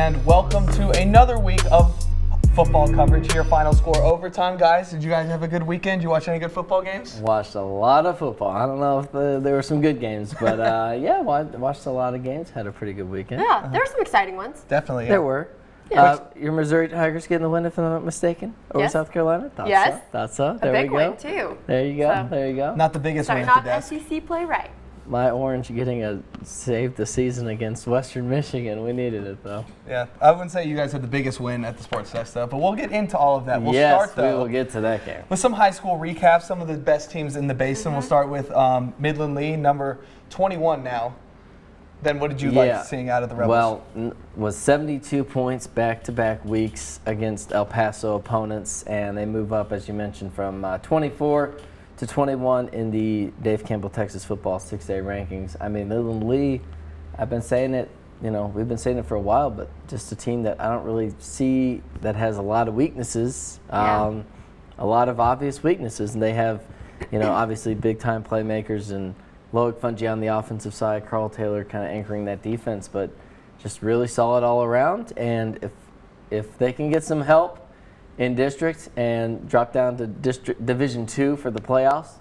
and welcome to another week of football coverage here. Final score overtime, guys. Did you guys have a good weekend? Did you watch any good football games? Watched a lot of football. I don't know if there were some good games, but yeah, watched a lot of games. Had a pretty good weekend. Yeah, there were some exciting ones. Definitely. Yeah. There were. Yeah. Your Missouri Tigers getting the win, if I'm not mistaken, over Yes. South Carolina? Yes. Thought so. A There big we go. win, too. There you go. So- There you go. Not the biggest win Starting at the off desk. SEC play right. My Orange getting a save the season against Western Michigan. We needed it, though. Yeah, I wouldn't say you guys had the biggest win at the Sports Fest, though, but we'll get into all of that. We'll Yes, start, though, we will get to that game. with some high school recaps, some of the best teams in the Basin. We'll start with Midland Lee, number 21 now. Then what did you like seeing out of the Rebels? Well, was 72 points back-to-back weeks against El Paso opponents, and they move up, as you mentioned, from 24 to 21 in the Dave Campbell Texas Football 6A rankings. I mean, Midland Lee, I've been saying it, we've been saying it for a while, but just a team that I don't really see that has a lot of weaknesses, a lot of obvious weaknesses, and they have, obviously big-time playmakers and Loic Fungi on the offensive side, Carl Taylor kind of anchoring that defense, but just really solid all around. And if they can get some help in district and drop down to Division II for the playoffs,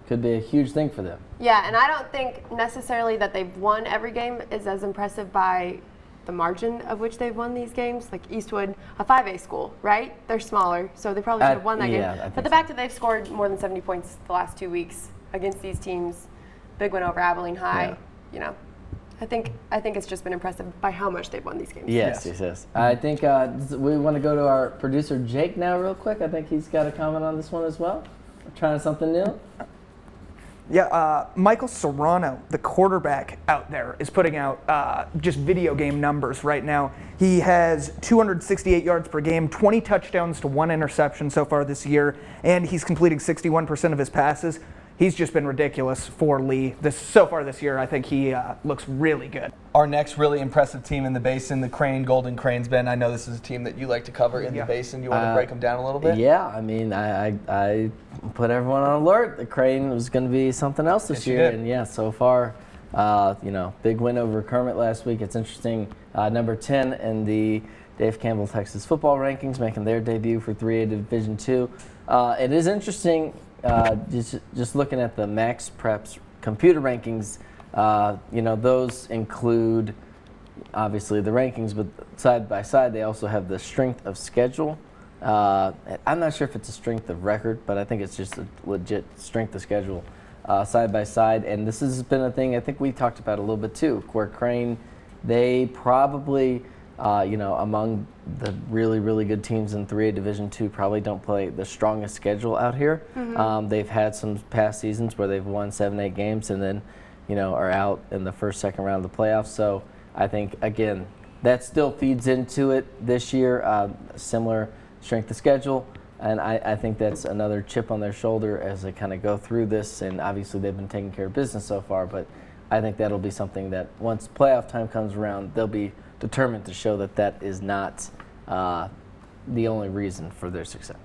could be a huge thing for them. Yeah, and I don't think necessarily that they've won every game is as impressive by the margin of which they've won these games. Like Eastwood, a 5A school, right? They're smaller, so they probably should have won that game. But the fact that they've scored more than 70 points the last 2 weeks against these teams, big win over Abilene High, I think it's just been impressive by how much they've won these games. Yes. I think we want to go to our producer Jake now real quick. I think he's got a comment on this one as well. Trying something new. Yeah, Michael Serrano, the quarterback out there, is putting out just video game numbers right now. He has 268 yards per game, 20 touchdowns to 1 interception so far this year, and he's completing 61% of his passes. He's just been ridiculous for Lee. So far this year, I think he looks really good. Our next really impressive team in the Basin, the Golden Cranes. Ben, I know this is a team that you like to cover in the Basin. You want to break them down a little bit? Yeah, I mean, I put everyone on alert. The Crane was going to be something else this year, and so far, big win over Kermit last week. It's interesting. Number 10 in the Dave Campbell Texas Football rankings, making their debut for 3A Division II. It is interesting. Just looking at the Max Preps computer rankings, those include obviously the rankings, but side by side they also have the strength of schedule. I'm not sure if it's a strength of record, but I think it's just a legit strength of schedule side by side. And this has been a thing I think we talked about a little bit too, where Crane, they probably among the really, really good teams in 3A Division II probably don't play the strongest schedule out here. They've had some past seasons where they've won 7-8 games and then, are out in the first, second round of the playoffs. So I think, again, that still feeds into it this year, similar strength of schedule. And I think that's another chip on their shoulder as they kind of go through this. And obviously they've been taking care of business so far, but I think that'll be something that once playoff time comes around, they'll be determined to show that that is not the only reason for their success.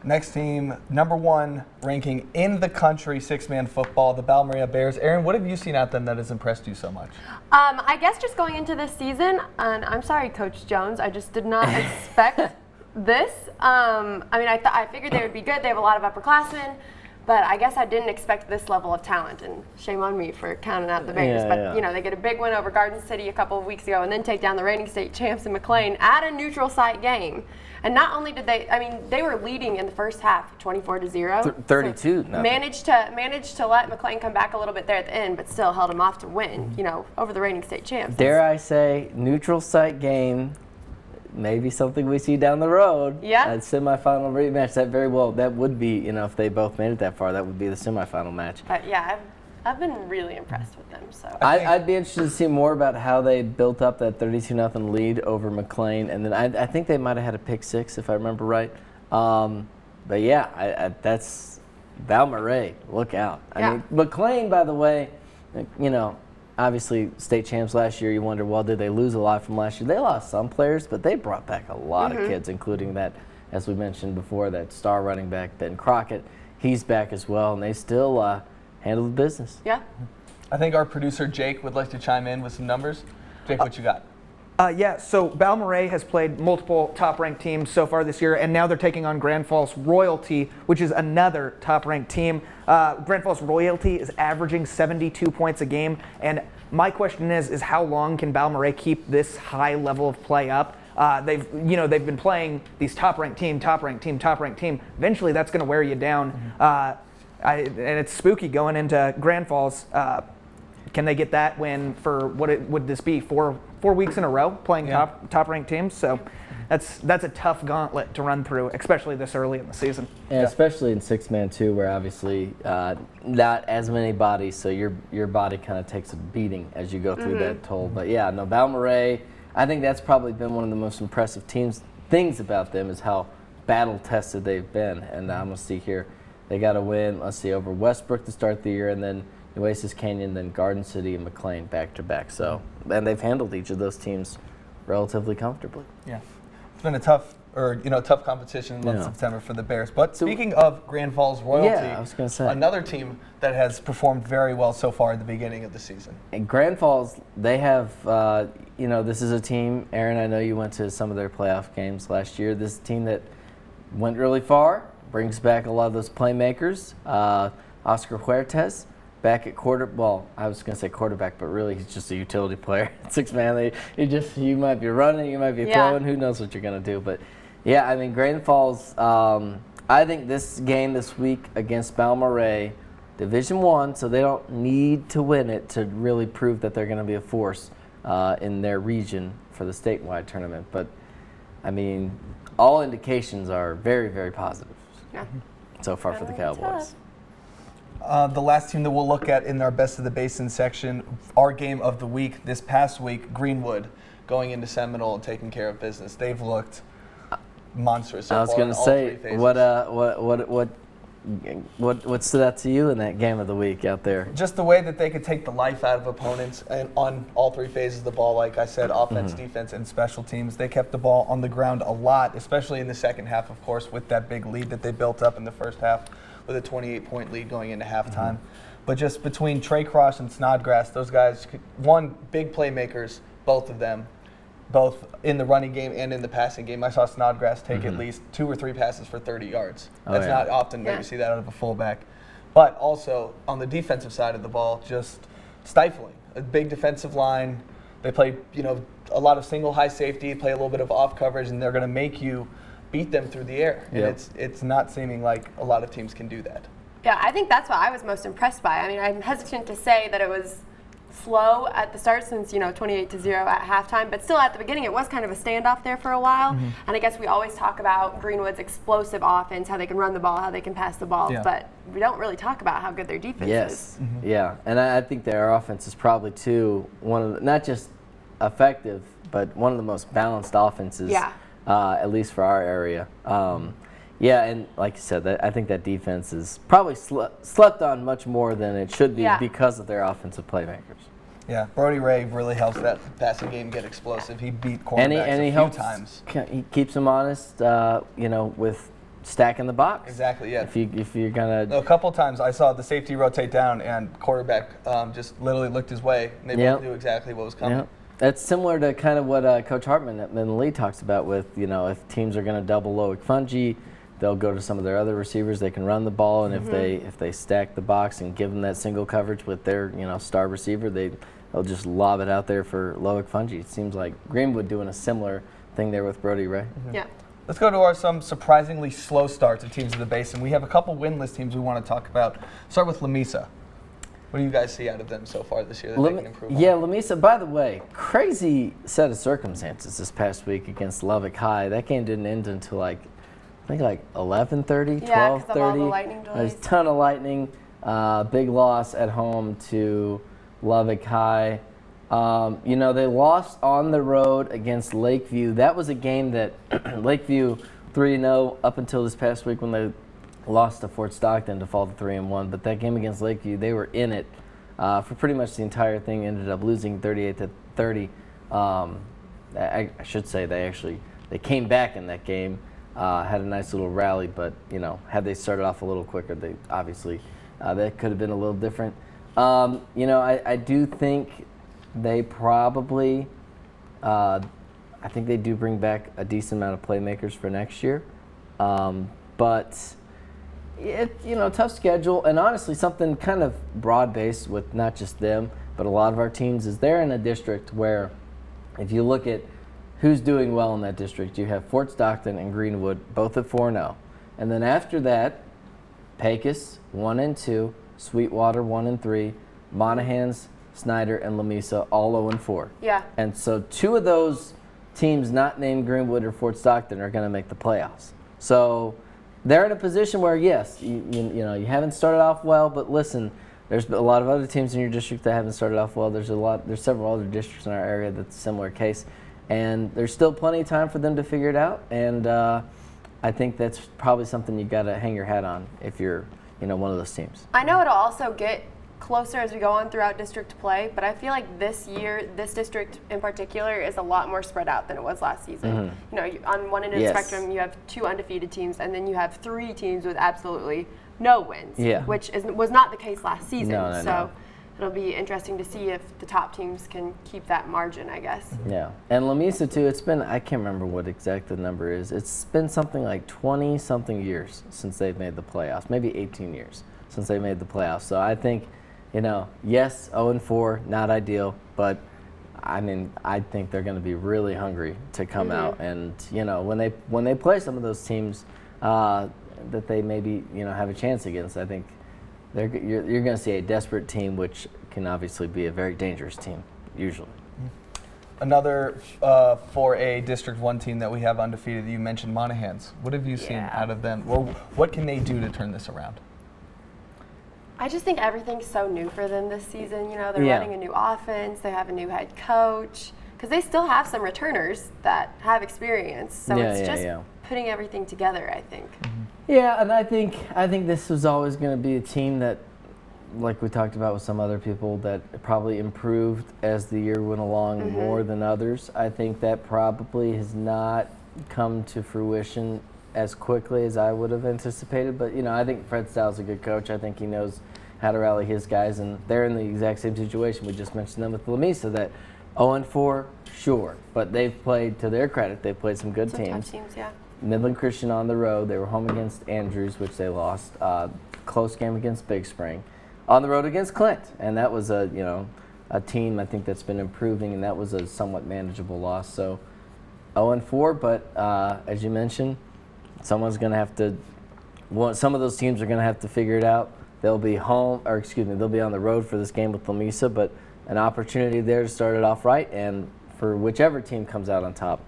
Next team, number 1 ranking in the country, 6-man football, the Balmorhea Bears. Aaron, what have you seen out them that has impressed you so much? I guess just going into this season, and I'm sorry, Coach Jones, I just did not expect this. I figured they would be good. They have a lot of upperclassmen. But I guess I didn't expect this level of talent, and shame on me for counting out the Bears. They get a big win over Garden City a couple of weeks ago and then take down the reigning state champs in McLean at a neutral site game. And not only did they were leading in the first half 24-0. 32. So managed to let McLean come back a little bit there at the end, but still held them off to win, over the reigning state champs. Dare I say, neutral site game. Maybe something we see down the road. Yeah. A semifinal rematch. That would be, if they both made it that far, that would be the semifinal match. But yeah, I've been really impressed with them. So I'd be interested to see more about how they built up that 32-0 lead over McLean, and then I think they might have had a pick 6 if I remember right. But yeah, that's Balmorhea. Look out. I mean, McLean, by the way, obviously state champs last year. You wonder, well, did they lose a lot from last year? They lost some players, but they brought back a lot of kids, including that, as we mentioned before, that star running back Ben Crockett. He's back as well, and they still handle the business. Yeah. I think our producer Jake would like to chime in with some numbers. Jake, what you got? Yeah, so Balmorhea has played multiple top-ranked teams so far this year, and now they're taking on Grand Falls Royalty, which is another top-ranked team. Grand Falls Royalty is averaging 72 points a game, and my question is how long can Balmorhea keep this high level of play up? They've been playing these top-ranked team. Eventually, that's going to wear you down, and it's spooky going into Grand Falls. Can they get that win for would this be 4 weeks in a row playing top-ranked teams? So that's a tough gauntlet to run through, especially this early in the season. And especially in six-man too, where obviously not as many bodies, so your body kind of takes a beating as you go through that toll. But yeah, no, Balmorhea, I think that's probably been one of the most impressive things about them is how battle-tested they've been. And I'm going to see here, they got a win, let's see, over Westbrook to start the year, and then Oasis Canyon, then Garden City and McLean back-to-back. So, and they've handled each of those teams relatively comfortably. Yeah, it's been a tough competition in the month of September for the Bears. But speaking of Grand Falls Royalty, I was going to say another team that has performed very well so far at the beginning of the season. And Grand Falls, they have, this is a team. Aaron, I know you went to some of their playoff games last year. This is a team that went really far, brings back a lot of those playmakers. Oscar Huertas. Back at I was going to say quarterback, but really he's just a utility player. Six-man, you might be running, you might be throwing, who knows what you're going to do. But, yeah, I mean, Grand Falls, I think this game this week against Balmorhea, Division I, so they don't need to win it to really prove that they're going to be a force in their region for the statewide tournament. But, I mean, all indications are very, very positive so far for the Cowboys. The last team that we'll look at in our Best of the Basin section, our game of the week this past week, Greenwood, going into Seminole and taking care of business. They've looked monstrous. I was going to say, what stood out to you in that game of the week out there? Just the way that they could take the life out of opponents and on all three phases of the ball. Like I said, offense, defense, and special teams. They kept the ball on the ground a lot, especially in the second half, of course, with that big lead that they built up in the first half, with a 28-point lead going into halftime. But just between Trey Cross and Snodgrass, those guys, big playmakers, both of them, both in the running game and in the passing game. I saw Snodgrass take at least 2 or 3 passes for 30 yards. That's not often where you see that out of a fullback. But also, on the defensive side of the ball, just stifling. A big defensive line. They play, a lot of single high safety, play a little bit of off coverage, and they're going to make you beat them through the air. And it's not seeming like a lot of teams can do that. Yeah, I think that's what I was most impressed by. I mean, I'm hesitant to say that it was slow at the start since, 28-0 at halftime, but still at the beginning it was kind of a standoff there for a while. And I guess we always talk about Greenwood's explosive offense, how they can run the ball, how they can pass the ball, but we don't really talk about how good their defense is. Yeah, and I think their offense is probably, too, one of the, not just effective, but one of the most balanced offenses. At least for our area. And like you said, I think that defense is probably slept on much more than it should be because of their offenth playmakers. Yeah, Brody Ray really helps that passing game get explosive. He beat quarterbacks a few times. He keeps them honest, with stacking the box. Exactly, yeah. If you're going to... A couple times I saw the safety rotate down and quarterback just literally looked his way. And they both knew exactly what was coming. That's similar to kind of what Coach Hartman at Midland Lee talks about with, if teams are going to double Loic Fungi, they'll go to some of their other receivers. They can run the ball, and if they stack the box and give them that single coverage with their, star receiver, they'll just lob it out there for Loic Fungi. It seems like Greenwood doing a similar thing there with Brody Ray. Yeah. Let's go to some surprisingly slow starts of teams in the Basin. We have a couple winless teams we want to talk about. Start with Lamesa. What do you guys see out of them so far this year that they can improve on? Yeah, Lamesa, by the way, crazy set of circumstances this past week against Lubbock High. That game didn't end until I think 11:30, 12:30. Yeah, because of all the lightning delays. There's a ton of lightning. Big loss at home to Lubbock High. They lost on the road against Lakeview. That was a game that Lakeview 3-0 up until this past week when they lost to Fort Stockton to fall to 3-1. But that game against Lakeview, they were in it for pretty much the entire thing. Ended up losing 38-30. I should say they came back in that game, had a nice little rally. But had they started off a little quicker, they obviously that could have been a little different. I do think they probably I think they do bring back a decent amount of playmakers for next year. But tough schedule, and honestly something kind of broad-based with not just them, but a lot of our teams is they're in a district where if you look at who's doing well in that district, you have Fort Stockton and Greenwood, both at 4-0. And then after that, Pecos, 1-2, Sweetwater, 1-3, Monahans, Snyder, and Lamesa, all 0-4. Yeah. And so 2 of those teams not named Greenwood or Fort Stockton are going to make the playoffs. So they're in a position where, yes, you haven't started off well, but listen, there's a lot of other teams in your district that haven't started off well. There's several other districts in our area that's a similar case. And there's still plenty of time for them to figure it out, and I think that's probably something you got to hang your hat on if you're, one of those teams. I know it'll also get closer as we go on throughout district play, but I feel like this year, this district in particular is a lot more spread out than it was last season. On one end of the spectrum, you have 2 undefeated teams, and then you have 3 teams with absolutely no wins, which was not the case last season. No. It'll be interesting to see if the top teams can keep that margin, I guess. Yeah, and Lamesa too, it's been, I can't remember what exact the number is. It's been something like 20-something years since they've made the playoffs, maybe 18 years since they made the playoffs. So I think, yes, 0-4, not ideal, but I think they're going to be really hungry to come out. And, when they play some of those teams that they maybe, have a chance against, I think you're going to see a desperate team, which can obviously be a very dangerous team, usually. Another 4A District 1 team that we have undefeated, you mentioned Monahans. What have you seen out of them? Or what can they do to turn this around? I just think everything's so new for them this season. They're running a new offense. They have a new head coach. Because they still have some returners that have experience. So it's just putting everything together, I think. Yeah, and I think this was always going to be a team that, like we talked about with some other people, that probably improved as the year went along more than others. I think that probably has not come to fruition as quickly as I would have anticipated. But, I think Fred Styles is a good coach. I think he knows how to rally his guys, and they're in the exact same situation. We just mentioned them with Lamesa, that 0-4, sure. But they've played, to their credit, they've played some good teams. Tough teams, yeah. Midland Christian on the road. They were home against Andrews, which they lost. Close game against Big Spring. On the road against Clint, and that was a team I think that's been improving, and that was a somewhat manageable loss. So 0-4, but as you mentioned, someone's going to have to. Some of those teams are going to have to figure it out. They'll be they'll be on the road for this game with Lamesa, but an opportunity there to start it off right, and for whichever team comes out on top,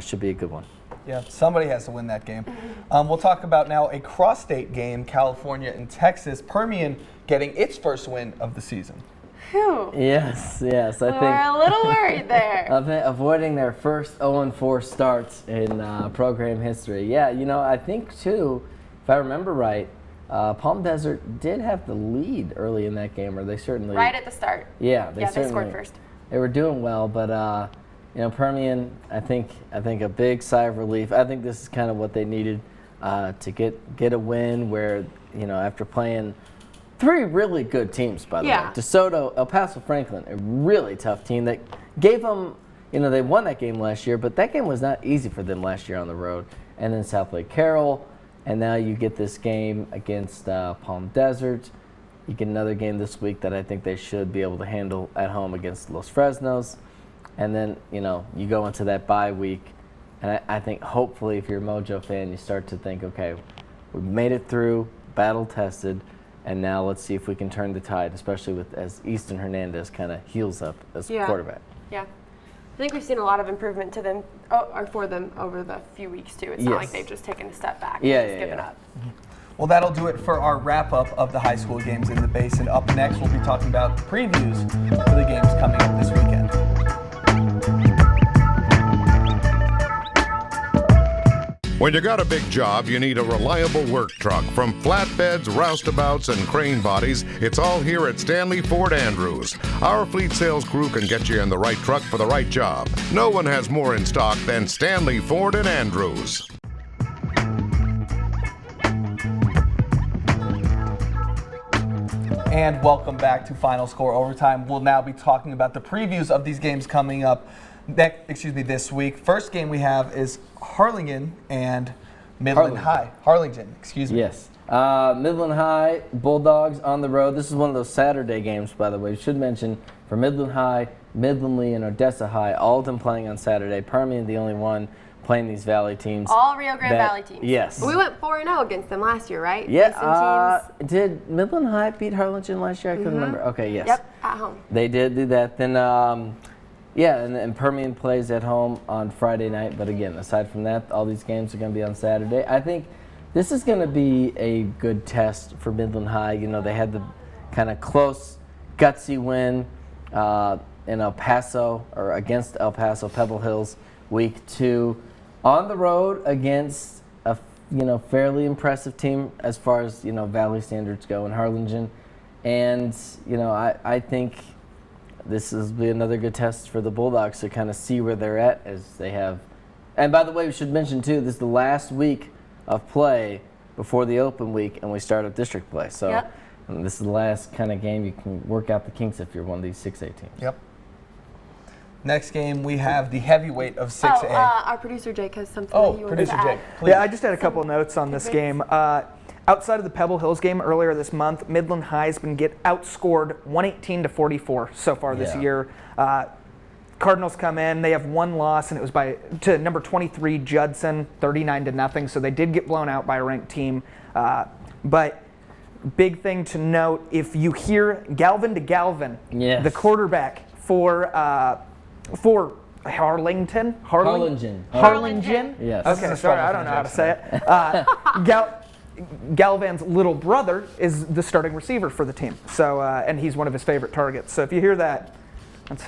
should be a good one. Yeah, somebody has to win that game. We'll talk about now a cross-state game, California and Texas. Permian getting its first win of the season. Whew. Yes. I think we're a little worried there. Avoiding their first 0-4 starts in program history. Yeah, I think too, if I remember right, Palm Desert did have the lead early in that game, or they certainly right at the start. Yeah, they scored first. They were doing well, but Permian, I think a big sigh of relief. I think this is kind of what they needed to get a win where, after playing 3 really good teams, by the way. DeSoto, El Paso Franklin, a really tough team that gave them, they won that game last year, but that game was not easy for them last year on the road. And then South Lake Carroll, and now you get this game against Palm Desert. You get another game this week that I think they should be able to handle at home against Los Fresnos. And then, you go into that bye week, and I think hopefully if you're a Mojo fan, you start to think, okay, we've made it through, battle-tested, and now let's see if we can turn the tide, especially as Easton Hernandez kind of heals up as quarterback. Yeah. I think we've seen a lot of improvement to them, or for them over the few weeks, too. It's not like they've just taken a step back and just given up. Well, that'll do it for our wrap-up of the high school games in the Basin. Up next, we'll be talking about previews for the games coming up this weekend. When you got a big job, you need a reliable work truck. From flatbeds, roustabouts, and crane bodies, it's all here at Stanley Ford Andrews. Our fleet sales crew can get you in the right truck for the right job. No one has more in stock than Stanley Ford and Andrews. And welcome back to Final Score Overtime. We'll now be talking about the previews of these games coming up this week. First game we have is Harlingen and Midland High. Harlingen, excuse me. Yes. Midland High, Bulldogs on the road. This is one of those Saturday games, by the way. We should mention for Midland High, Midland Lee, and Odessa High, all of them playing on Saturday. Permian, the only one playing these Valley teams. All Rio Grande Valley teams. Yes. We went 4-0 against them last year, right? Yeah. Basin teams. Did Midland High beat Harlingen last year? I couldn't remember. Okay, yes. Yep, at home. They did do that. Then, and Permian plays at home on Friday night. But again, aside from that, all these games are going to be on Saturday. I think this is going to be a good test for Midland High. You know, they had the kind of close, gutsy win in El Paso, or against El Paso, Pebble Hills, week 2. On the road against a fairly impressive team as far as Valley standards go in Harlingen, and I think this will be another good test for the Bulldogs to kind of see where they're at as they have. And by the way, we should mention too, this is the last week of play before the open week, and we start up district play. So this is the last kind of game you can work out the kinks if you're one of these 6A teams. Yep. Next game, we have the heavyweight of 6A. Our producer Jake has something that he wanted to add. Jake, please. Yeah, I just had a couple of notes on this game. Outside of the Pebble Hills game earlier this month, Midland High has been outscored 118-44 so far this year. Cardinals come in, they have one loss, and it was to number 23 Judson, 39-0. So they did get blown out by a ranked team. But big thing to note, if you hear Galvin to Galvin, the quarterback for Harlingen. Yes. Okay, sorry, I don't know how to say it. Galvan's little brother is the starting receiver for the team, so and he's one of his favorite targets. So if you hear that, that's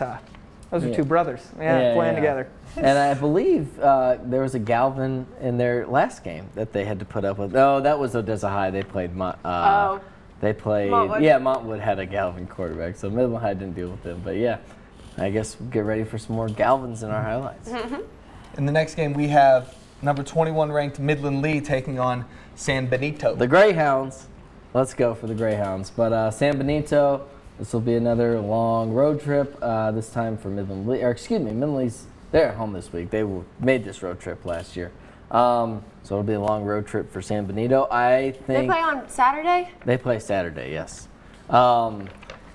those are two brothers, playing together. And I believe there was a Galvin in their last game that they had to put up with. Oh, that was Odessa High. They played. They played. Montwood. Yeah, Montwood had a Galvin quarterback, so Midland High didn't deal with them. But yeah, I guess we'll get ready for some more Galvins in our highlights. In the next game, we have number 21 ranked Midland Lee taking on San Benito. The Greyhounds. Let's go for the Greyhounds. But San Benito, this will be another long road trip. This time for Midland Lee, Midland Lee's. They're at home this week. They made this road trip last year. So it'll be a long road trip for San Benito. I think they play on Saturday? They play Saturday, yes.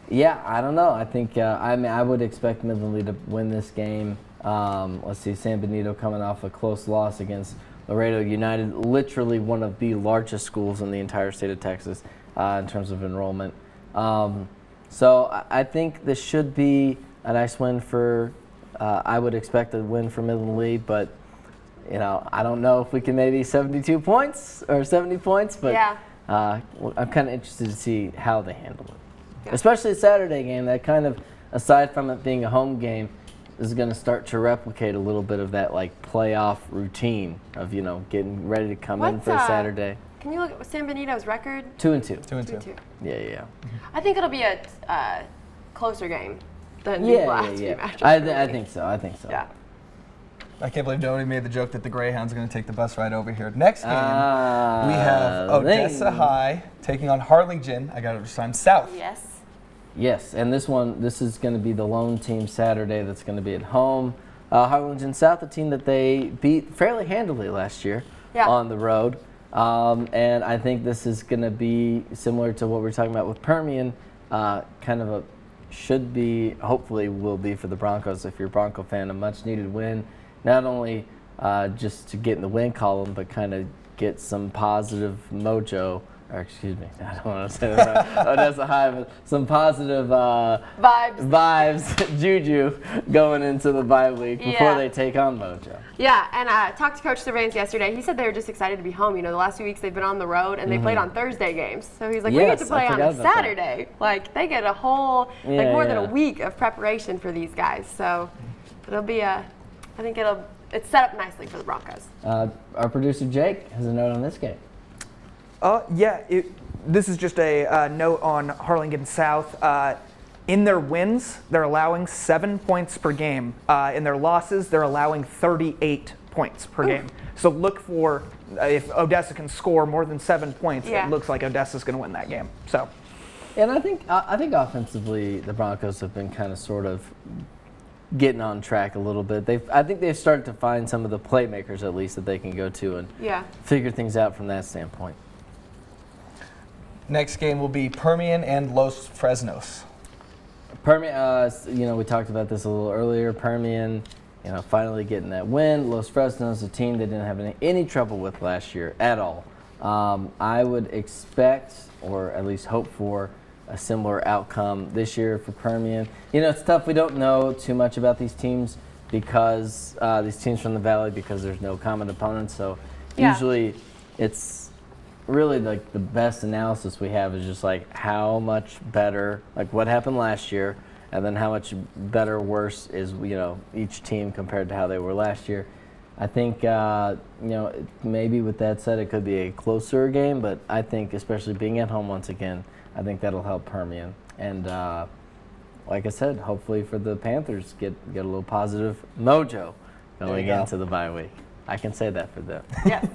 Yeah, I don't know. I think I would expect Midland Lee to win this game. Let's see, San Benito coming off a close loss against Laredo United, literally one of the largest schools in the entire state of Texas in terms of enrollment. So I think this should be a nice win for. I would expect a win for Midland Lee, but I don't know if we can maybe 72 points or 70 points, but I'm kind of interested to see how they handle it. Especially a Saturday game that kind of, aside from it being a home game, is going to start to replicate a little bit of that playoff routine of getting ready to come in for a Saturday. Can you look at San Benito's record? 2-2. 2-2. Yeah. I think it'll be a closer game than the last few matches. I think so. Yeah. I can't believe nobody made the joke that the Greyhounds are going to take the bus ride over here. Next game, we have Odessa High taking on Harlingen. I got it this time. South. Yes, and this is going to be the lone team Saturday that's going to be at home. Harlingen South, a team that they beat fairly handily last year on the road. And I think this is going to be similar to what we were talking about with Permian, kind of hopefully will be for the Broncos, if you're a Bronco fan, a much-needed win. Not only just to get in the win column, but kind of get some positive mojo. Or excuse me, I don't want to say that. Odessa High, but some positive vibes, juju going into the bye week before they take on Mojo. Yeah, and I talked to Coach Cervantes yesterday. He said they were just excited to be home. The last few weeks they've been on the road, and they played on Thursday games. So he's like, we get to play on a Saturday. They get a whole, more than a week of preparation for these guys. So it'll be it's set up nicely for the Broncos. Our producer Jake has a note on this game. This is just a note on Harlingen South. In their wins, they're allowing 7 points per game. In their losses, they're allowing 38 points per game. So look for, if Odessa can score more than 7 points, it looks like Odessa's going to win that game. So, and I think offensively, the Broncos have been kind of sort of getting on track a little bit. I think they've started to find some of the playmakers at least that they can go to and figure things out from that standpoint. Next game will be Permian and Los Fresnos. Permian, we talked about this a little earlier. Permian, finally getting that win. Los Fresnos, a team they didn't have any trouble with last year at all. I would expect, or at least hope for, a similar outcome this year for Permian. It's tough. We don't know too much about these teams because these teams from the Valley, because there's no common opponents. So usually it's really like the best analysis we have is just like how much better, like what happened last year, and then how much better or worse is each team compared to how they were last year. I think maybe with that said, it could be a closer game, but I think especially being at home once again, I think that'll help Permian. And like I said, hopefully for the Panthers, get a little positive mojo going into the bye week. I can say that for them. Yeah.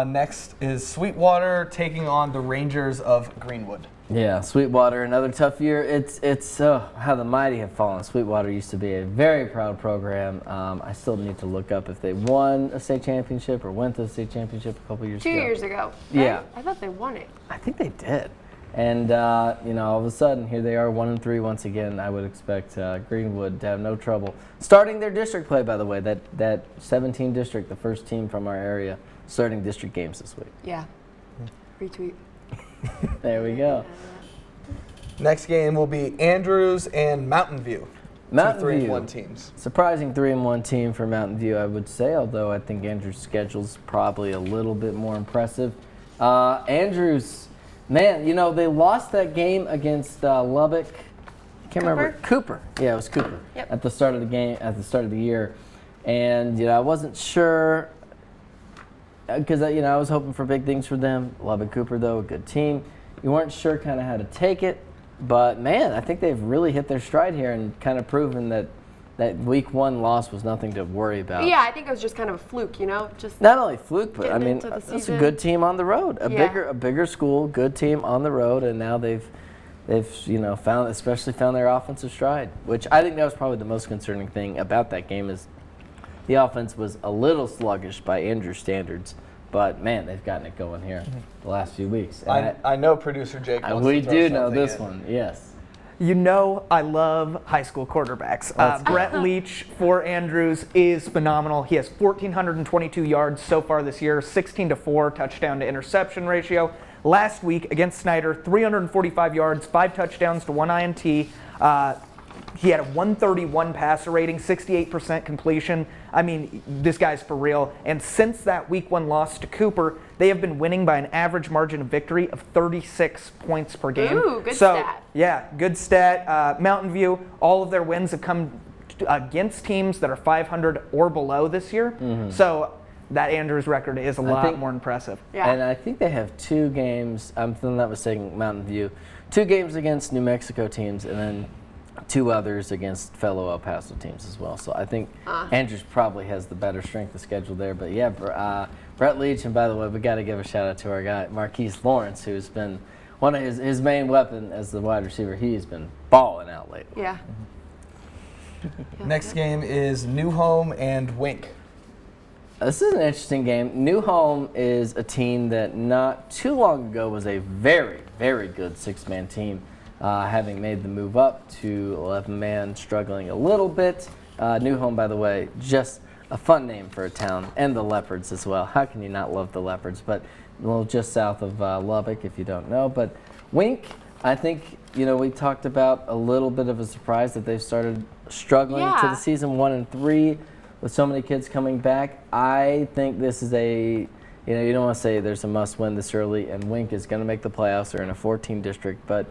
Next is Sweetwater taking on the Rangers of Greenwood. Yeah, Sweetwater, another tough year. It's how the mighty have fallen. Sweetwater used to be a very proud program. I still need to look up if they won a state championship or went to a state championship a couple years ago. 2 years ago. Yeah. Right? I thought they won it. I think they did. And, all of a sudden, here they are 1-3 once again. I would expect Greenwood to have no trouble. Starting their district play, by the way, that 17 district, the first team from our area, starting district games this week. Yeah. Retweet. There we go. Next game will be Andrews and Mountain View. Mountain 3-1 View. teams. Surprising 3-1 team for Mountain View, I would say, although I think Andrews' schedule's probably a little bit more impressive. Andrews, man, they lost that game against Lubbock. I can't remember. Cooper. Yeah, it was Cooper. Yep. At the start of the game, at the start of the year. And, I wasn't sure because, I was hoping for big things for them. Lubbock Cooper, though, a good team. You weren't sure kind of how to take it. But, man, I think they've really hit their stride here and kind of proven that week 1 loss was nothing to worry about. Yeah, I think it was just kind of a fluke, Just not only fluke, but, it's a good team on the road. A bigger school, good team on the road, and now they've found their offensive stride, which I think that was probably the most concerning thing about that game is the offense was a little sluggish by Andrews standards. But, man, they've gotten it going here the last few weeks. I know producer Jake wants we to throw do know something this in. one, yes. I love high school quarterbacks. Brett Leach for Andrews is phenomenal. He has 1,422 yards so far this year, 16-4 touchdown to interception ratio. Last week against Snyder, 345 yards, 5 touchdowns to 1 INT. He had a 131 passer rating, 68% completion. This guy's for real. And since that week 1 loss to Cooper, they have been winning by an average margin of victory of 36 points per game. Ooh, good stat. Yeah, good stat. Mountain View, all of their wins have come against teams that are 500 or below this year. Mm-hmm. So that Andrews record is a lot more impressive. Yeah. And I think they have 2 games, I'm not mistaken, Mountain View, 2 games against New Mexico teams and then 2 others against fellow El Paso teams as well. So I think Andrews probably has the better strength of schedule there. But yeah, Brett Leach, and by the way, we got to give a shout out to our guy Marquise Lawrence, who's been one of his main weapon as the wide receiver. He's been balling out lately. Yeah. Next game is New Home and Wink. This is an interesting game. New Home is a team that not too long ago was a very, very good 6-man team. Having made the move up to 11-man, struggling a little bit. New Home, by the way, just a fun name for a town, and the Leopards as well. How can you not love the Leopards? But a little just south of Lubbock, if you don't know. But Wink, I think, we talked about a little bit of a surprise that they've started struggling to the season 1-3 with so many kids coming back. I think this is you don't want to say there's a must-win this early, and Wink is going to make the playoffs. They're in a 14 district, but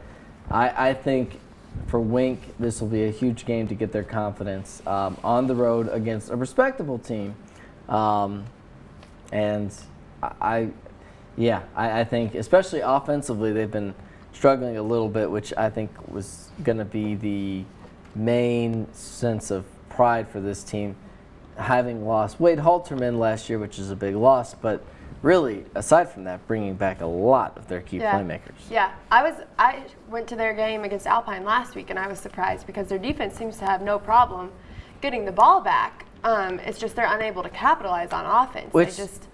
I think for Wink, this will be a huge game to get their confidence on the road against a respectable team. And I think, especially offensively, they've been struggling a little bit, which I think was going to be the main sense of pride for this team, having lost Wade Halterman last year, which is a big loss, but really, aside from that, bringing back a lot of their key playmakers. Yeah, I went to their game against Alpine last week, and I was surprised because their defense seems to have no problem getting the ball back. It's just they're unable to capitalize on offense. Which, they just,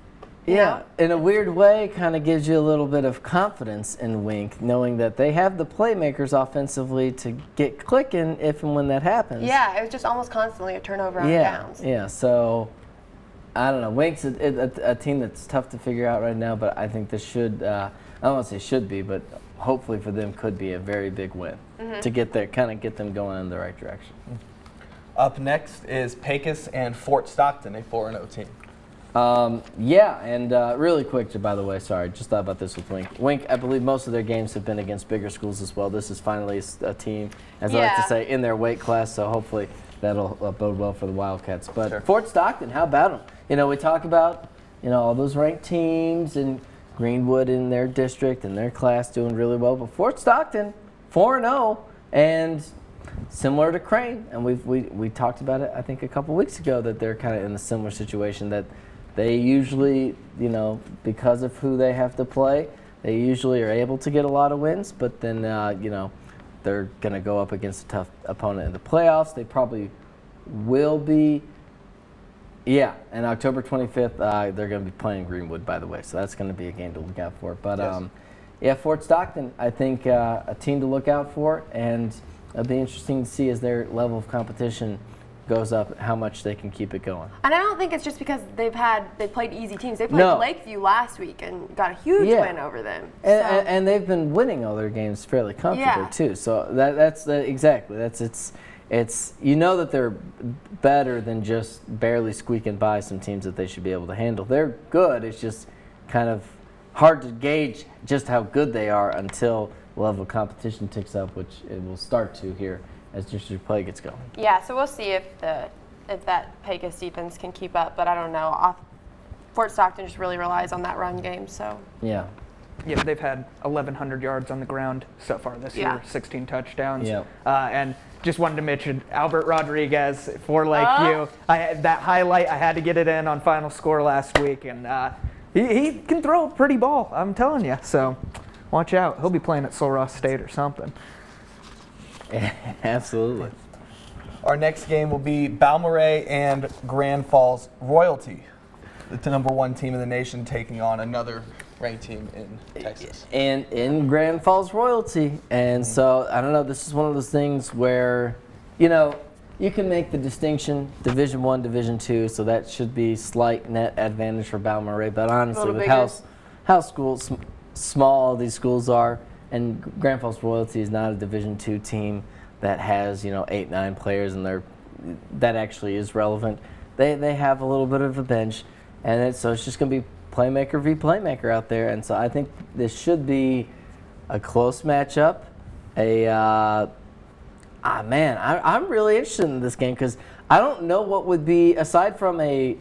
yeah, in a weird way, kind of gives you a little bit of confidence in Wink, knowing that they have the playmakers offensively to get clicking if and when that happens. Yeah, it was just almost constantly a turnover on downs. Yeah, so I don't know. Wink's a team that's tough to figure out right now, but I think this should, I don't want to say should be, but hopefully for them could be a very big win to get them going in the right direction. Up next is Pecos and Fort Stockton, a 4-0 team. Yeah, and really quick, by the way, sorry, just thought about this with Wink. Wink, I believe most of their games have been against bigger schools as well. This is finally a team, as I like to say, in their weight class, so hopefully that'll bode well for the Wildcats. But Fort Stockton, how about them? You know, we talk about, all those ranked teams and Greenwood in their district and their class doing really well, but Fort Stockton, 4-0, and similar to Crane, and we talked about it, I think, a couple weeks ago, that they're kind of in a similar situation, that they usually, because of who they have to play, they usually are able to get a lot of wins, but then, they're going to go up against a tough opponent in the playoffs. They probably will be. Yeah, and October 25th, they're going to be playing Greenwood, by the way, so that's going to be a game to look out for. But, Fort Stockton, I think a team to look out for, and it'll be interesting to see as their level of competition goes up, how much they can keep it going. And I don't think it's just because they played easy teams. They played Lakeview last week and got a huge win over them. And they've been winning all their games fairly comfortably too. So that's exactly. It's that they're better than just barely squeaking by some teams that they should be able to handle. They're good. It's just kind of hard to gauge just how good they are until the level of competition ticks up, which it will start to here as district play gets going. Yeah, so we'll see if that Pecos defense can keep up, but I don't know. Fort Stockton just really relies on that run game, so. Yeah. Yeah, they've had 1,100 yards on the ground so far this year, 16 touchdowns. Yeah. And just wanted to mention Albert Rodriguez for Lakeview. That highlight, I had to get it in on Final Score last week, and he can throw a pretty ball, I'm telling you. So watch out. He'll be playing at Sul Ross State or something. Absolutely. Our next game will be Balmorhea and Grand Falls Royalty, the #1 team in the nation, taking on another ranked team in Texas. And in Grand Falls Royalty. And so, I don't know, this is one of those things where, you can make the distinction, Division I, Division II, so that should be slight net advantage for Balmorhea. But honestly, with how small these schools are, and Grand Falls Royalty is not a Division II team that has, 8, 9 players, and that actually is relevant. They have a little bit of a bench, and so it's just going to be playmaker v. playmaker out there. And so I think this should be a close matchup. I'm really interested in this game because I don't know what would be, aside from a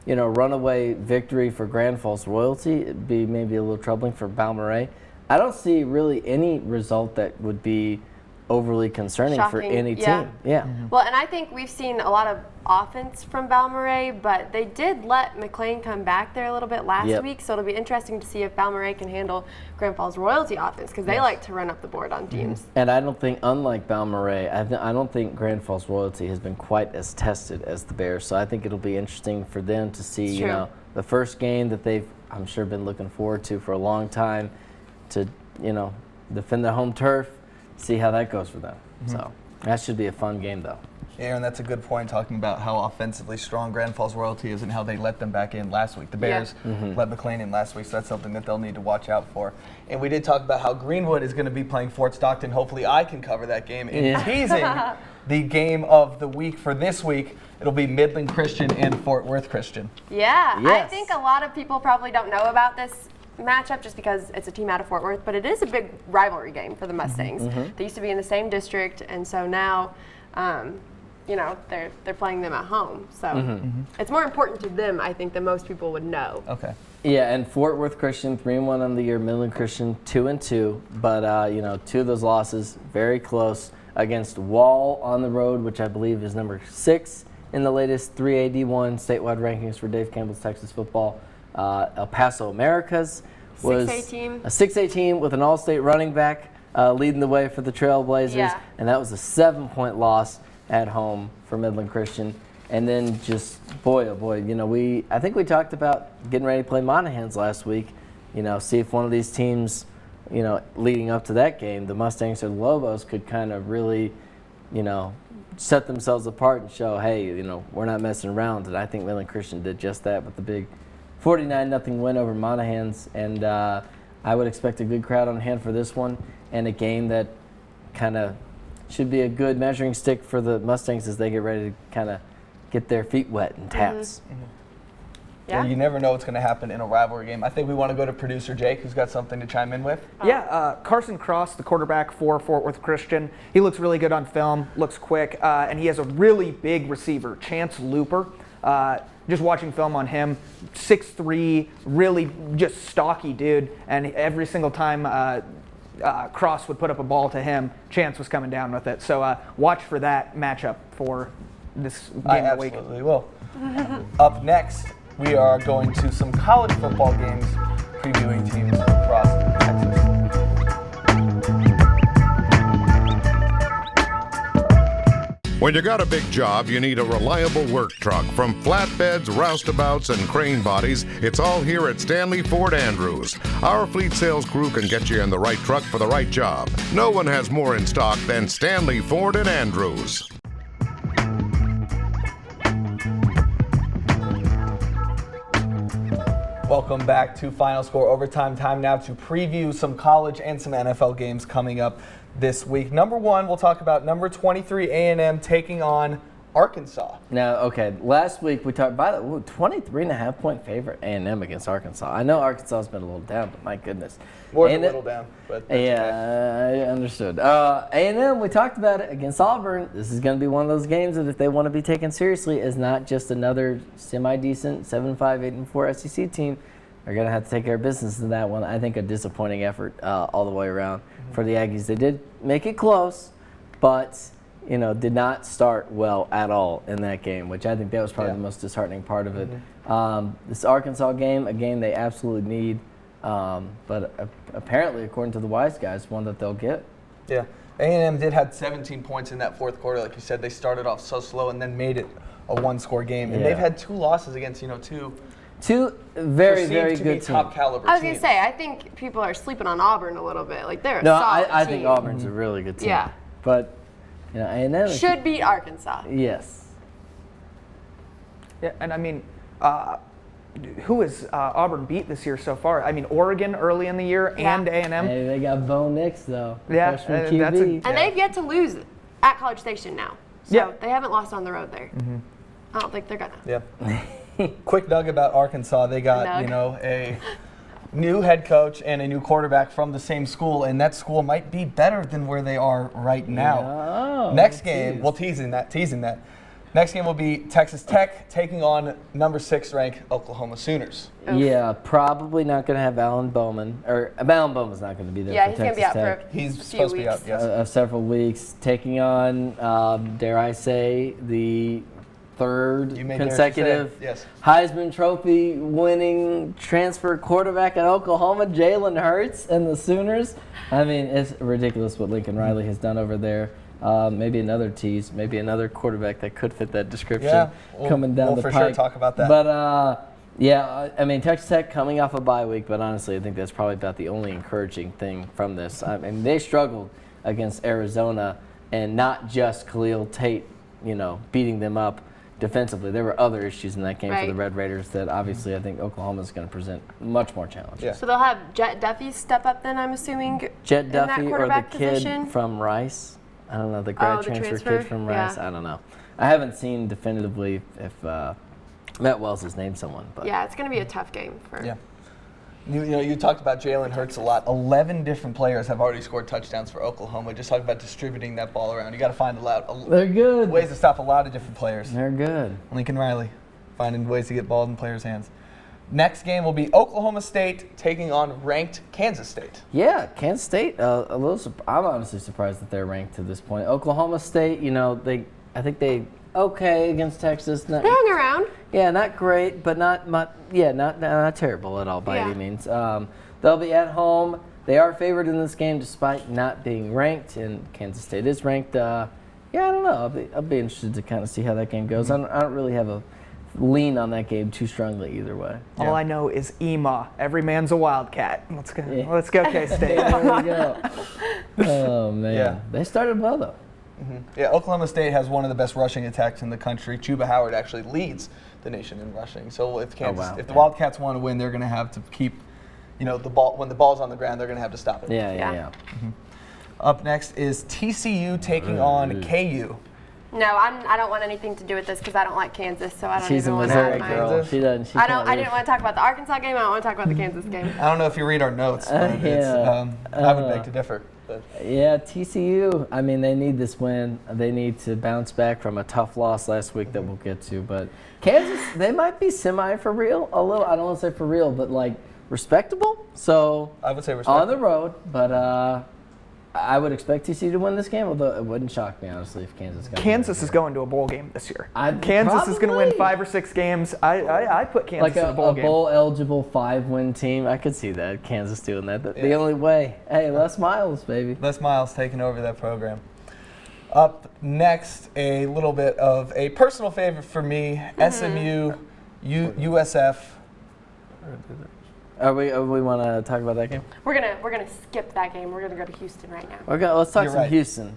runaway victory for Grand Falls Royalty, it'd be maybe a little troubling for Balmorhea. I don't see really any result that would be overly concerning for any team. Yeah. Mm-hmm. Well, and I think we've seen a lot of offense from Balmorhea, but they did let McLean come back there a little bit last week, so it'll be interesting to see if Balmorhea can handle Grand Falls Royalty offense, because they like to run up the board on teams. And I don't think, unlike Balmorhea, I don't think Grand Falls Royalty has been quite as tested as the Bears, so I think it'll be interesting for them to see, the first game that they've, I'm sure, been looking forward to for a long time, to, defend their home turf, see how that goes for them. So that should be a fun game, though. Aaron, that's a good point, talking about how offensively strong Grand Falls Royalty is and how they let them back in last week. The Bears let McLean in last week, so that's something that they'll need to watch out for. And we did talk about how Greenwood is going to be playing Fort Stockton. Hopefully I can cover that game. And teasing the game of the week for this week, it'll be Midland Christian and Fort Worth Christian. Yeah, I think a lot of people probably don't know about this matchup just because it's a team out of Fort Worth, but it is a big rivalry game for the Mustangs. They used to be in the same district, and so now they're playing them at home. So it's more important to them, I think, than most people would know. Okay. Yeah, and Fort Worth Christian 3-1 on the year, Midland Christian 2-2, but two of those losses very close against Wall on the road, which I believe is number 6 in the latest 3AD1 statewide rankings for Dave Campbell's Texas football. El Paso Americas was 6A team. a 6A team with an all-state running back leading the way for the Trailblazers, and that was a 7-point loss at home for Midland Christian. And then just, boy, oh boy, I think we talked about getting ready to play Monahans last week, see if one of these teams, leading up to that game, the Mustangs or the Lobos could kind of really, set themselves apart and show, hey, we're not messing around. And I think Midland Christian did just that with the big 49-0 win over Monahans. And I would expect a good crowd on hand for this one, and a game that kind of should be a good measuring stick for the Mustangs as they get ready to kind of get their feet wet in taps. Mm-hmm. Yeah. You never know what's going to happen in a rivalry game. I think we want to go to producer Jake, who's got something to chime in with. Yeah, Carson Cross, the quarterback for Fort Worth Christian, he looks really good on film, looks quick, and he has a really big receiver, Chance Looper. Just watching film on him, 6'3", really just stocky dude, and every single time Cross would put up a ball to him, Chance was coming down with it. So watch for that matchup for this game of the week. I absolutely will. Up next, we are going to some college football games, previewing teams across Texas. When you got a big job, you need a reliable work truck. From flatbeds, roustabouts, and crane bodies, it's all here at Stanley Ford Andrews. Our fleet sales crew can get you in the right truck for the right job. No one has more in stock than Stanley Ford and Andrews. Welcome back to Final Score Overtime. Time now to preview some college and some NFL games coming up this week. Number one, we'll talk about number 23 A&M taking on Arkansas. Now, okay, last week we talked about 23.5-point favorite A&M against Arkansas. I know Arkansas has been a little down, but my goodness. More than a little down, but that's okay. I understood. A&M, we talked about it against Auburn. This is going to be one of those games that if they want to be taken seriously is not just another semi-decent 7-5, 8-4 SEC team. They're going to have to take care of business in that one. I think a disappointing effort all the way around for the Aggies. They did make it close, but did not start well at all in that game, which I think that was probably the most disheartening part of it. This Arkansas game, a game they absolutely need, but apparently, according to the wise guys, one that they'll get. Yeah, A&M did have 17 points in that fourth quarter. Like you said, they started off so slow and then made it a one-score game. And they've had two losses against, two very, very good teams. Top caliber I was going to say, I think people are sleeping on Auburn a little bit. Like, they're a No, solid I team. think Auburn's a really good team. Yeah. But, A&M should beat Arkansas. Yes. Yeah, and I mean, who has Auburn beat this year so far? I mean, Oregon early in the year and A&M. Hey, they got Bo Nix, though. Yeah, freshman that's QB. And they've yet to lose at College Station now. So they haven't lost on the road there. I don't think they're going to. Yeah. Quick nugget about Arkansas. They got, a new head coach and a new quarterback from the same school, and that school might be better than where they are right now. Oh, Next game, teasing that. Next game will be Texas Tech taking on number 6 ranked Oklahoma Sooners. Yeah, probably not going to have Alan Bowman, or Alan Bowman's not going to be there for he's going to Texas be out Tech. for He's few supposed to be weeks. out, yes. Several weeks, taking on, dare I say, the third consecutive Heisman Trophy winning transfer quarterback at Oklahoma, Jalen Hurts, and the Sooners. I mean, it's ridiculous what Lincoln Riley has done over there. Maybe another tease, maybe another quarterback that could fit that description coming down the pike. We'll for sure talk about that. But, I mean, Texas Tech coming off a bye week, but honestly, I think that's probably about the only encouraging thing from this. I mean, they struggled against Arizona, and not just Khalil Tate, beating them up defensively. There were other issues in that game for the Red Raiders that obviously I think Oklahoma is going to present much more challenges. Yeah. So they'll have Jet Duffy step up then, I'm assuming, Jet Duffy or the kid position? From Rice. I don't know, the grad transfer kid from Rice. Yeah. I don't know. I haven't seen definitively if Matt Wells has named someone. But yeah, it's going to be a tough game for. Yeah. You talked about Jalen Hurts a lot. 11 different players have already scored touchdowns for Oklahoma. Just talk about distributing that ball around. You got to find They're good. ways to stop a lot of different players. They're good. Lincoln Riley finding ways to get balls in players' hands. Next game will be Oklahoma State taking on ranked Kansas State. Yeah, Kansas State. I'm honestly surprised that they're ranked to this point. Oklahoma State, I think they okay against Texas. They hang around. Yeah, not great, but not terrible at all by any means. They'll be at home. They are favored in this game despite not being ranked, and Kansas State is ranked. I don't know. I'll be interested to kind of see how that game goes. I don't really have a lean on that game too strongly either way. All I know is EMA. Every man's a Wildcat. Let's go. Let's go, K-State. There we go. Oh man, they started well though. Yeah, Oklahoma State has one of the best rushing attacks in the country. Chuba Howard actually leads the nation in rushing. So if the Wildcats want to win, they're going to have to keep, the ball when the ball's on the ground. They're going to have to stop it. Yeah. Up next is TCU taking on KU. No, I don't want anything to do with this because I don't like Kansas, so I don't She's even a want to have Missouri my. girl. She doesn't. I didn't want to talk about the Arkansas game. I don't want to talk about the Kansas game. I don't know if you read our notes, but I would beg to differ. But. Yeah, TCU, I mean, they need this win. They need to bounce back from a tough loss last week that we'll get to. But Kansas, they might be semi for real, a little. I don't want to say for real, but like respectable. So I would say respectable. On the road, but I would expect TCU to win this game, although it wouldn't shock me, honestly, if Kansas got Kansas is going to a bowl game this year. Kansas is going to win 5 or 6 games. I put Kansas in a bowl game. Like a bowl-eligible 5-win team. I could see that, Kansas doing that. The only way. Hey, Les Miles, baby. Les Miles taking over that program. Up next, a little bit of a personal favorite for me, SMU, USF. We want to talk about that game? We're gonna skip that game. We're gonna go to Houston right now. Let's talk You're some right. Houston.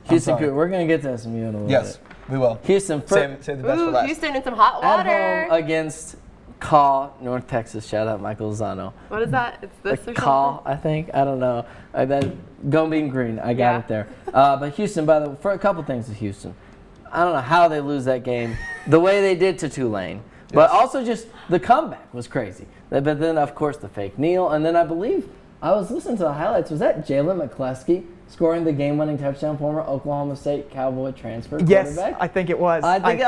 We're gonna get to SMU in a little bit. Yes, we will. Houston. Save the best for last. Houston in some hot water. At home against Caw, North Texas. Shout out Michael Lozano. What is that? It's this or Caw, something? I think. I don't know. Go Bean Green. I got it there. But Houston, by the way, for a couple things with Houston. I don't know how they lose that game the way they did to Tulane. But also just the comeback was crazy. But then, of course, the fake kneel. And then I believe, I was listening to the highlights. Was that Jalen McCleskey scoring the game-winning touchdown, former Oklahoma State Cowboy transfer Yes, quarterback? I think it was. I heard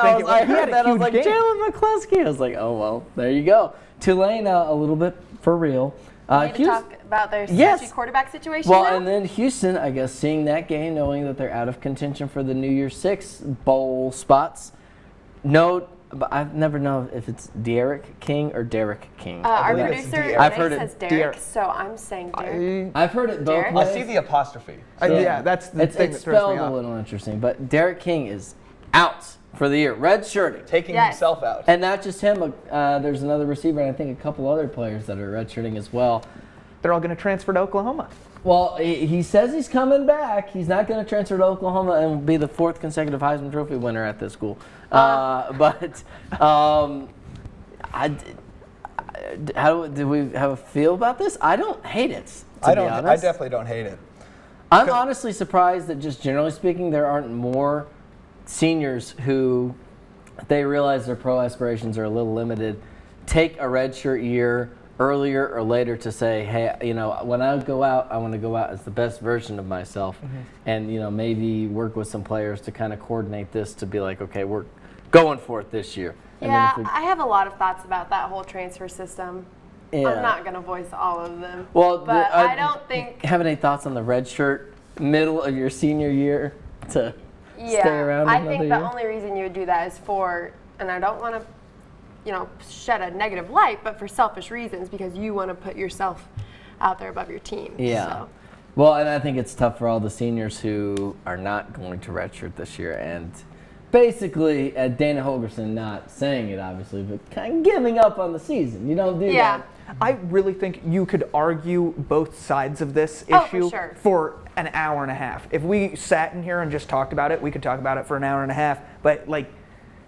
that. I was like, game. Jalen McCleskey. I was like, oh, well, there you go. Tulane, a little bit for real. We need to talk about their sketchy quarterback situation Well, now? and then Houston, I guess, seeing that game, knowing that they're out of contention for the New Year's Six bowl spots. But I never know if it's Derek King or Derek King. Our producer I've heard says Derek, so I'm saying Derek. I've heard it both Derek? ways. I see the apostrophe. That's the thing It's that throws spelled me a off. little interesting, but Derek King is out for the year, red-shirting. Taking himself out. And not just him, there's another receiver and I think a couple other players that are red-shirting as well. They're all going to transfer to Oklahoma. Well, he says he's coming back. He's not going to transfer to Oklahoma and be the 4th consecutive Heisman Trophy winner at this school. How do we have a feel about this? I don't hate it, to be honest. I definitely don't hate it. I'm honestly surprised that just generally speaking, there aren't more seniors who, if they realize their pro aspirations are a little limited, take a redshirt year earlier or later to say, hey, when I go out, I want to go out as the best version of myself, and maybe work with some players to kind of coordinate this to be like, okay, we're going for it this year. And I have a lot of thoughts about that whole transfer system. Yeah. I'm not going to voice all of them. Well, but I don't think. Have any thoughts on the red shirt middle of your senior year to stay around? I think the only reason you would do that is and I don't want to, shed a negative light, but for selfish reasons, because you want to put yourself out there above your team. Yeah. So. Well, and I think it's tough for all the seniors who are not going to redshirt this year, and basically, Dana Holgorsen not saying it obviously, but kind of giving up on the season. You don't do that. I really think you could argue both sides of this issue for an hour and a half. If we sat in here and just talked about it, we could talk about it for an hour and a half. But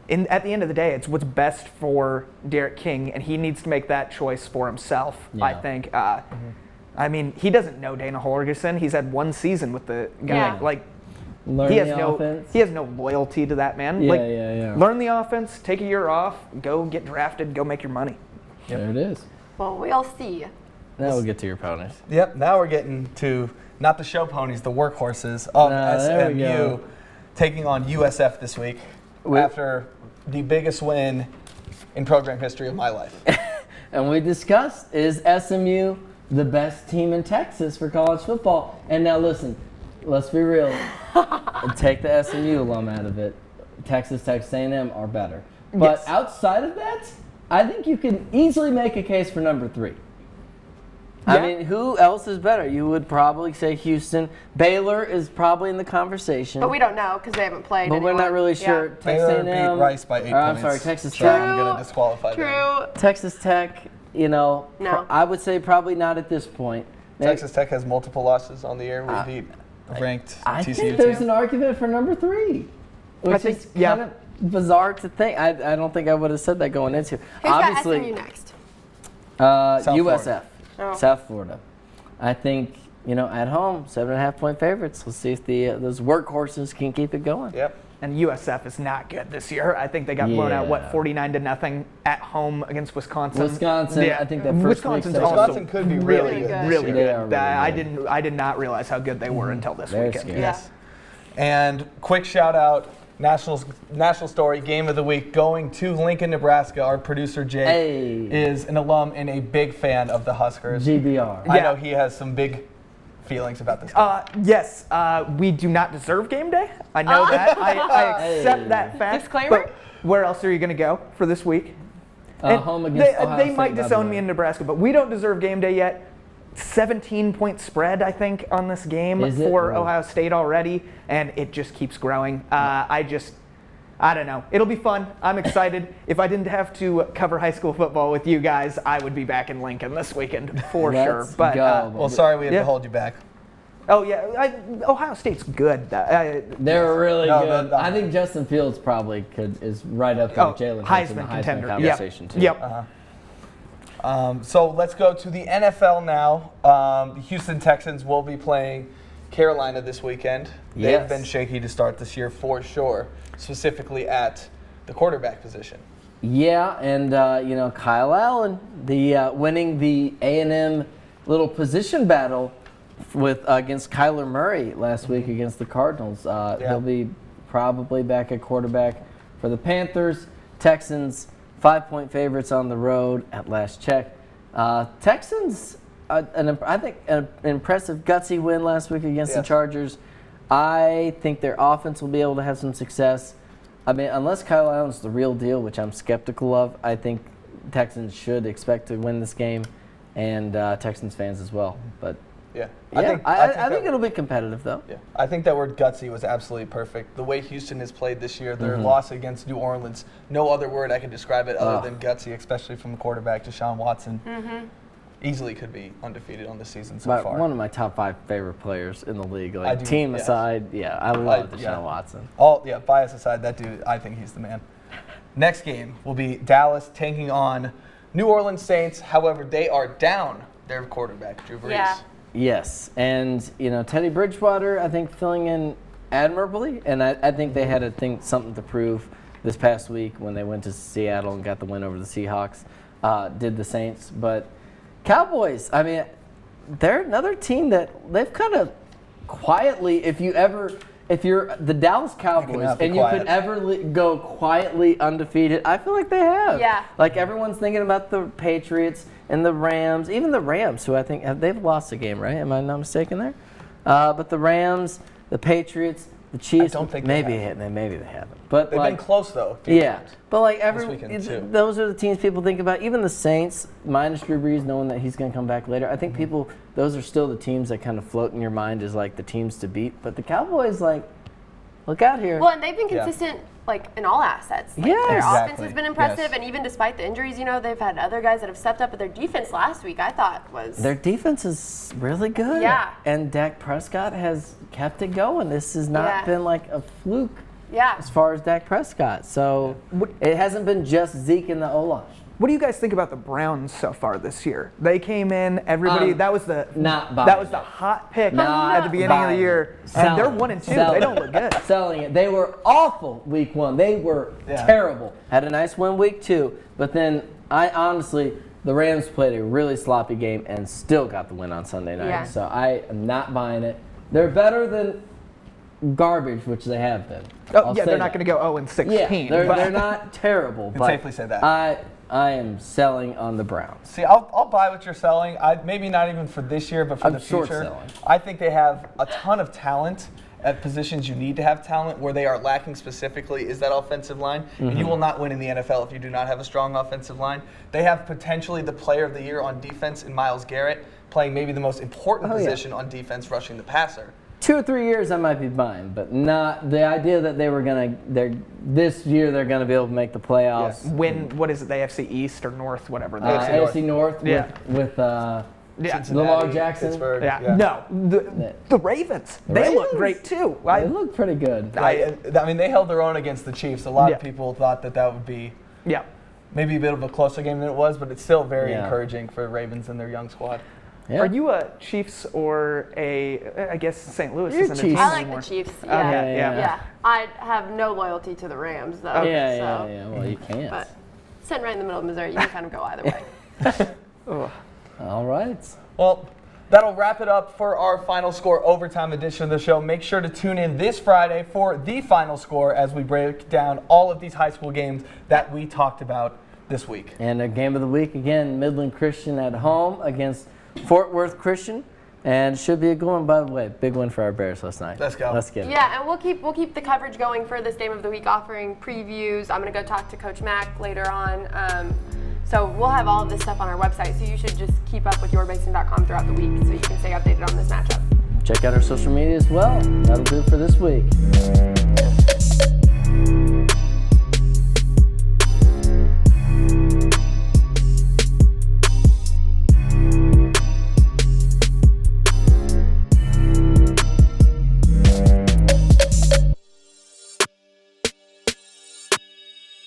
at the end of the day, it's what's best for Derek King, and he needs to make that choice for himself. I think. I mean, he doesn't know Dana Holgorsen. He's had one season with the guy. Learn he has the no offense. He has no loyalty to that man. Learn the offense, take a year off, go get drafted, go make your money. There it is. Well, we'll see. Now we'll get to your ponies. Yep. Now we're getting to not the show ponies, the workhorses of SMU taking on USF this week after the biggest win in program history of my life. And we discussed, is SMU the best team in Texas for college football? And now listen. Let's be real. Take the SMU alum out of it. Texas, Texas A&M are better. But Yes. outside of that, I think you can easily make a case for number 3. Yeah. I mean, who else is better? You would probably say Houston. Baylor is probably in the conversation. But we don't know because they haven't played. But we're not really Yeah. sure. Texas Baylor A&M, beat Rice by 8 or, I'm points. sorry, Texas So Tech. I'm going to disqualify them. True. Texas Tech, you know, No. I would say probably not at this point. Texas Tech has multiple losses on the year. We beat a ranked I TCU think there's team. an argument for number 3, which think- is yeah. kind of bizarre to think. I don't think I would have said that going into. Who's got Obviously, SMU next? USF, Oh. South Florida. I think, you know, at home, 7.5-point favorites. Let's see if those workhorses can keep it going. Yep. And USF is not good this year. I think they got blown out, Yeah. 49-0 at home against Wisconsin. Wisconsin, Yeah. I think that first Wisconsin's week, also Wisconsin could be really good. really They good. are really I did not realize how good they were until this They're weekend. scary. Yes. And quick shout out, national story, game of the week, going to Lincoln, Nebraska. Our producer Jake Hey. is an alum and a big fan of the Huskers. GBR. I Yeah. know he has some big feelings about this game. Yes, we do not deserve game day. I know that. I accept Hey. that fact. Disclaimer? But where else are you going to go for this week? Home against Ohio they State, might by the disown way. me in Nebraska, but we don't deserve game day yet. 17-point spread, I think, on this game Is it? for Oh. Ohio State already, and it just keeps growing. I don't know. It'll be fun. I'm excited. If I didn't have to cover high school football with you guys, I would be back in Lincoln this weekend for sure. Let's But go. Well, sorry we had yeah. to hold you back. oh yeah, Ohio State's good. They're really No, good. the- I think Justin Fields probably is right up there with Jalen Hurts in the Heisman Heisman contender. conversation too. Yep. So let's go to the NFL now. The Houston Texans will be playing Carolina this weekend. They've Yes. been shaky to start this year for sure, specifically at the quarterback position. Yeah, and you know, Kyle Allen, the winning the A&M little position battle with against Kyler Murray last week against the Cardinals. He'll be probably back at quarterback for the Panthers. Texans 5-point favorites on the road at last check. Texans, I think an impressive gutsy win last week against the Yes. Chargers. I think their offense will be able to have some success. I mean, unless Kyle Allen's the real deal, which I'm skeptical of, I think Texans should expect to win this game, and Texans fans as well. But Yeah, yeah, I think that- it'll be competitive though. Yeah, I think that word gutsy was absolutely perfect. The way Houston has played this year, Mm-hmm. their loss against New Orleans, no other word I could describe it other Ugh. than gutsy, especially from the quarterback Deshaun Watson. Mm-hmm. Easily could be undefeated on the season so But far. one of my top 5 favorite players in the league. I Like do, team yes. aside, yeah, I love Deshaun yeah. Watson. Bias aside, that dude, I think he's the man. Next game will be Dallas taking on New Orleans Saints. However, they are down their quarterback, Drew Brees. Yeah. Yes, and you know Teddy Bridgewater, I think filling in admirably, and I think they had something to prove this past week when they went to Seattle and got the win over the Seahawks. Did the Saints, but Cowboys, I mean, they're another team that they've kind of quietly, if you're the Dallas Cowboys not be and you quiet. could ever go quietly undefeated, I feel like they have. Yeah. Like everyone's thinking about the Patriots and the Rams, even the Rams, who I think they've lost a game, right? Am I not mistaken there? But the Rams, the Patriots, the Chiefs, don't think they maybe have. maybe they haven't. But They've like, been close, though. yeah, but like weekend, too. those are the teams people think about. Even the Saints, minus Drew Brees, knowing that he's going to come back later. I think Mm-hmm. those are still the teams that kind of float in your mind as like the teams to beat. But the Cowboys, like, look out here. Well, and they've been Yeah. consistent, like in all assets. Like, Yeah. their offense Exactly. has been impressive, Yes. and even despite the injuries, you know, they've had other guys that have stepped up. But their defense last week, I thought, was Their defense is really good. Yeah. And Dak Prescott has kept it going. This has not Yeah. been like a fluke yeah. as far as Dak Prescott. So it hasn't been just Zeke and the O-line. What do you guys think about the Browns so far this year? They came in, everybody. That was the not buying that was it. the hot pick Not at the beginning of the buying year, it. and Selling they're it. 1-2. Selling They don't it. look good. Selling it. They were awful week 1. They were terrible. Had a nice win week 2, but then the Rams played a really sloppy game and still got the win on Sunday night. Yeah. So I am not buying it. They're better than garbage, which they have been. Oh I'll yeah, say they're not that. going to go 0-16. Yeah, but- they're not terrible. Can but safely say that. I am selling on the Browns. See, I'll buy what you're selling. Maybe not even for this year, but for I'm the short future. selling. I think they have a ton of talent, at positions you need to have talent. Where they are lacking specifically is that offensive line. And you will not win in the NFL if you do not have a strong offensive line. They have potentially the player of the year on defense in Myles Garrett, playing maybe the most important position on defense, rushing the passer. 2 or 3 years I might be buying, but not the idea that this year they're gonna be able to make the playoffs. Win, what is it, the AFC East or North, whatever. AFC North with Lamar Jackson. Pittsburgh. No, the Ravens. They look great too. They look pretty good. I mean, they held their own against the Chiefs. A lot of people thought that would be maybe a bit of a closer game than it was, but it's still very encouraging for the Ravens and their young squad. Yeah. Are you a Chiefs or I guess St. Louis You're isn't a Chiefs. team I like anymore. the Chiefs. Yeah. I have no loyalty to the Rams, though. Yeah. Well, you can't. But sitting right in the middle of Missouri, you can kind of go either way. All right. Well, that'll wrap it up for our Final Score overtime edition of the show. Make sure to tune in this Friday for the Final Score as we break down all of these high school games that we talked about this week. And a game of the week, again, Midland Christian at home against Fort Worth Christian. And it should be a good one, by the way. Big win for our Bears last night. Let's go. Let's get it. Yeah, and we'll keep the coverage going for this game of the week, offering previews. I'm going to go talk to Coach Mack later on. So we'll have all of this stuff on our website, so you should just keep up with yourbasin.com throughout the week so you can stay updated on this matchup. Check out our social media as well. That'll do it for this week.